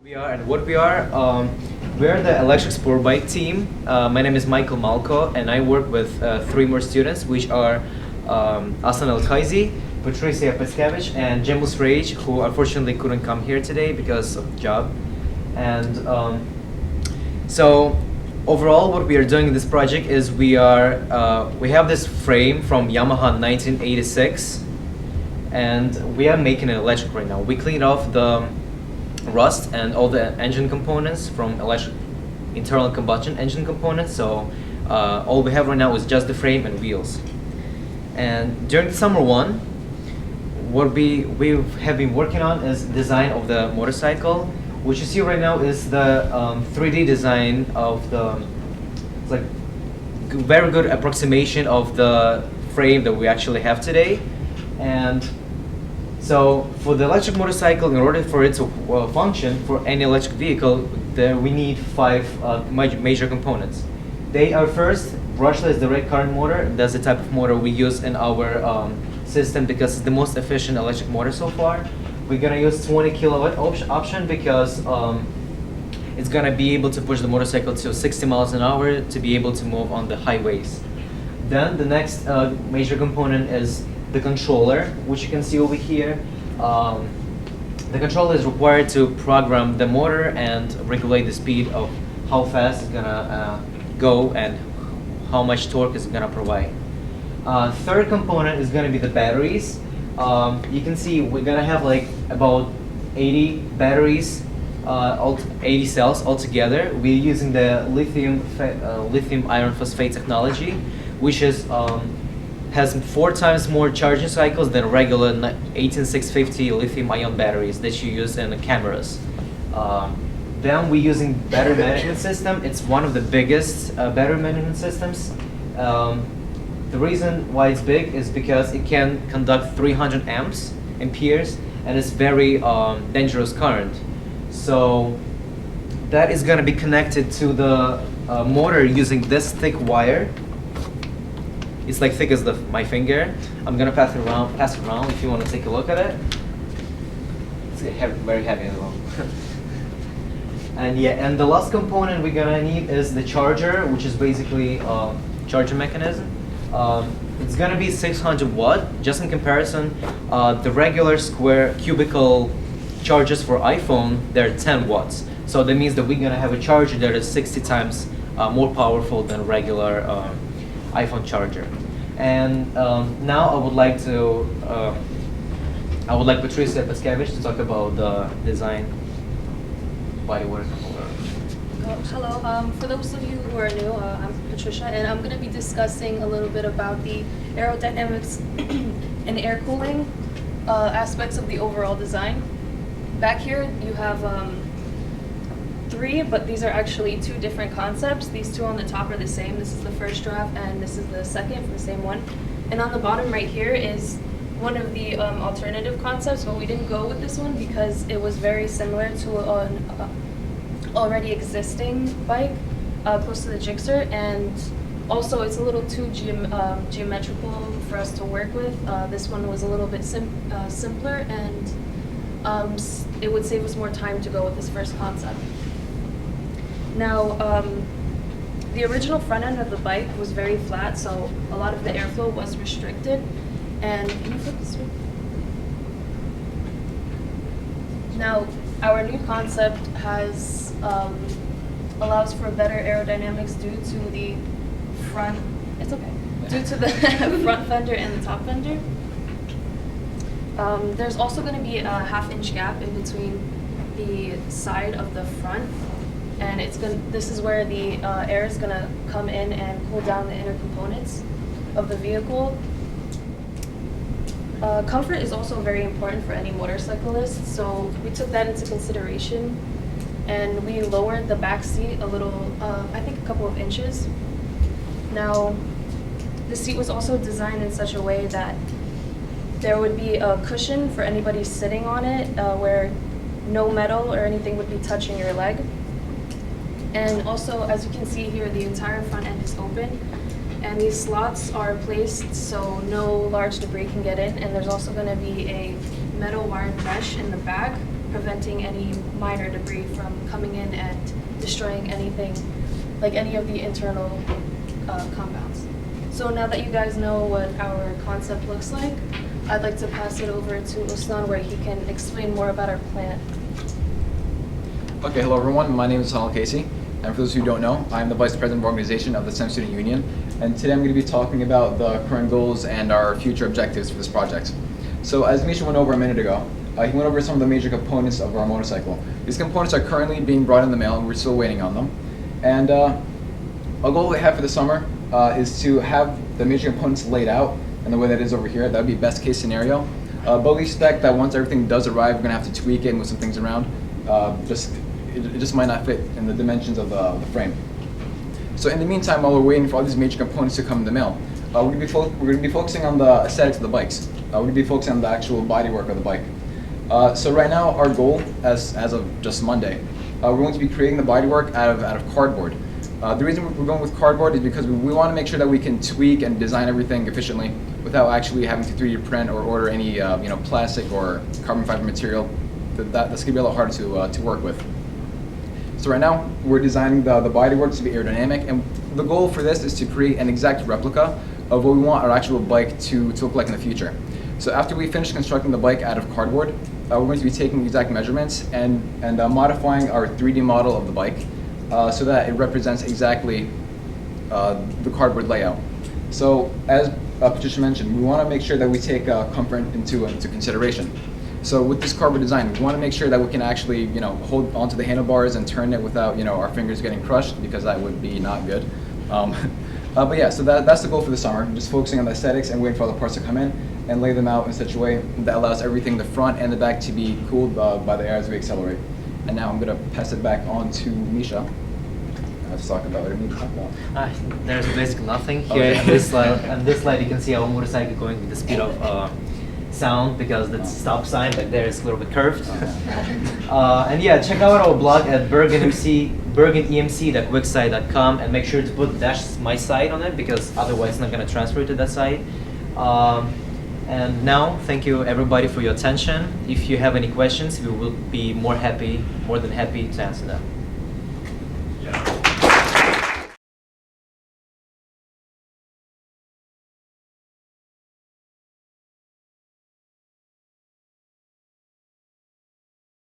We are and what we are. We're the electric sport bike team. My name is Mykhailo, and I work with three more students, which are Uslan Elqaisi, Patrycja, Paszkjewicz, and Jemil, Srejic, who unfortunately couldn't come here today because of job. And so overall, what we are doing in this project is we have this frame from Yamaha 1986, and we are making it electric right now. We cleaned off the rust and all the engine components from electric internal combustion engine components. So all we have right now is just the frame and wheels. And during summer one, what we have been working on is design of the motorcycle. What you see right now is the 3D design of the, it's like very good approximation of the frame that we actually have today. And so for the electric motorcycle, in order for it to function for any electric vehicle, we need five major components. They are first, brushless direct current motor. That's the type of motor we use in our system because it's the most efficient electric motor so far. We're gonna use 20 kilowatt option because it's gonna be able to push the motorcycle to 60 miles an hour to be able to move on the highways. Then the next major component is the controller, which you can see over here. The controller is required to program the motor and regulate the speed of how fast it's gonna go and how much torque it's gonna provide. Third component is gonna be the batteries. You can see we're gonna have like about 80 batteries, 80 cells altogether. We're using the lithium iron phosphate technology, which is has 4 times more charging cycles than regular 18650 lithium-ion batteries that you use in the cameras. Then we're using battery management system. It's one of the biggest battery management systems. The reason why it's big is because it can conduct 300 amperes, and it's very dangerous current. So that is going to be connected to the motor using this thick wire. It's like thick as my finger. I'm gonna pass it around if you want to take a look at it. It's very heavy as well. And yeah, and the last component we're gonna need is the charger, which is basically charger mechanism. It's gonna be 600 watt. Just in comparison, the regular square cubicle chargers for iPhone, they're 10 watts. So that means that we're gonna have a charger that is 60 times more powerful than regular iPhone charger. And now I would like Patrycja Paszkjewicz to talk about the design bodywork. Hello, for those of you who are new, I'm Patrycja, and I'm going to be discussing a little bit about the aerodynamics and air cooling aspects of the overall design. Back here you have 3, but these are actually 2 different concepts. These 2 on the top are the same. This is the first draft and this is the second for the same one. And on the bottom right here is one of the alternative concepts, but we didn't go with this one because it was very similar to an already existing bike close to the Gixxer, and also it's a little too geometrical for us to work with. This one was a little bit simpler, and it would save us more time to go with this first concept. Now, the original front end of the bike was very flat, so a lot of the airflow was restricted. And can you flip this way? Now, our new concept has allows for better aerodynamics due to the front. It's okay. Due to the front fender and the top fender. There's also going to be a half-inch gap in between the side of the front. And this is where the air is going to come in and cool down the inner components of the vehicle. Comfort is also very important for any motorcyclist, so we took that into consideration, and we lowered the back seat a little, I think a couple of inches. Now, the seat was also designed in such a way that there would be a cushion for anybody sitting on it, where no metal or anything would be touching your leg. And also, as you can see here, the entire front end is open, and these slots are placed so no large debris can get in, and there's also going to be a metal wired mesh in the back, preventing any minor debris from coming in and destroying anything, like any of the internal compounds. So now that you guys know what our concept looks like, I'd like to pass it over to Uslan where he can explain more about our plant. Okay, hello everyone. My name is Elqaisi, and for those who don't know, I'm the Vice President of Organization of the STEM Student Union, and today I'm going to be talking about the current goals and our future objectives for this project. So as Misha went over a minute ago, he went over some of the major components of our motorcycle. These components are currently being brought in the mail, and we're still waiting on them. And a goal we have for the summer is to have the major components laid out in the way that is over here. That would be best case scenario. But we expect that once everything does arrive, we're going to have to tweak it and move some things around. It just might not fit in the dimensions of the frame. So in the meantime, while we're waiting for all these major components to come in the mail, we're going to be focusing on the aesthetics of the bikes. We're going to be focusing on the actual bodywork of the bike. So right now, our goal, as of just Monday, we're going to be creating the bodywork out of cardboard. The reason we're going with cardboard is because we want to make sure that we can tweak and design everything efficiently without actually having to 3D print or order any plastic or carbon fiber material. That's going to be a lot harder to work with. So right now, we're designing the bodywork to be aerodynamic, and the goal for this is to create an exact replica of what we want our actual bike to look like in the future. So after we finish constructing the bike out of cardboard, we're going to be taking exact measurements and modifying our 3D model of the bike so that it represents exactly the cardboard layout. So as Patrycja mentioned, we want to make sure that we take comfort into consideration. So with this cardboard design, we want to make sure that we can actually, hold onto the handlebars and turn it without, our fingers getting crushed, because that would be not good. But yeah, so that's the goal for the summer. Just focusing on the aesthetics and waiting for all the parts to come in and lay them out in such a way that allows everything in the front and the back to be cooled by the air as we accelerate. And now I'm going to pass it back on to Misha. Let's talk about what I need to talk about. There's basically nothing here. Okay. On this slide, you can see our motorcycle going with the speed of sound, because the stop sign back there is a little bit curved. And yeah, check out our blog at bergenemc.wixsite.com and make sure to put -my site on it, because otherwise it's not going to transfer to that site. And now, thank you everybody for your attention. If you have any questions, we will be more than happy to answer them.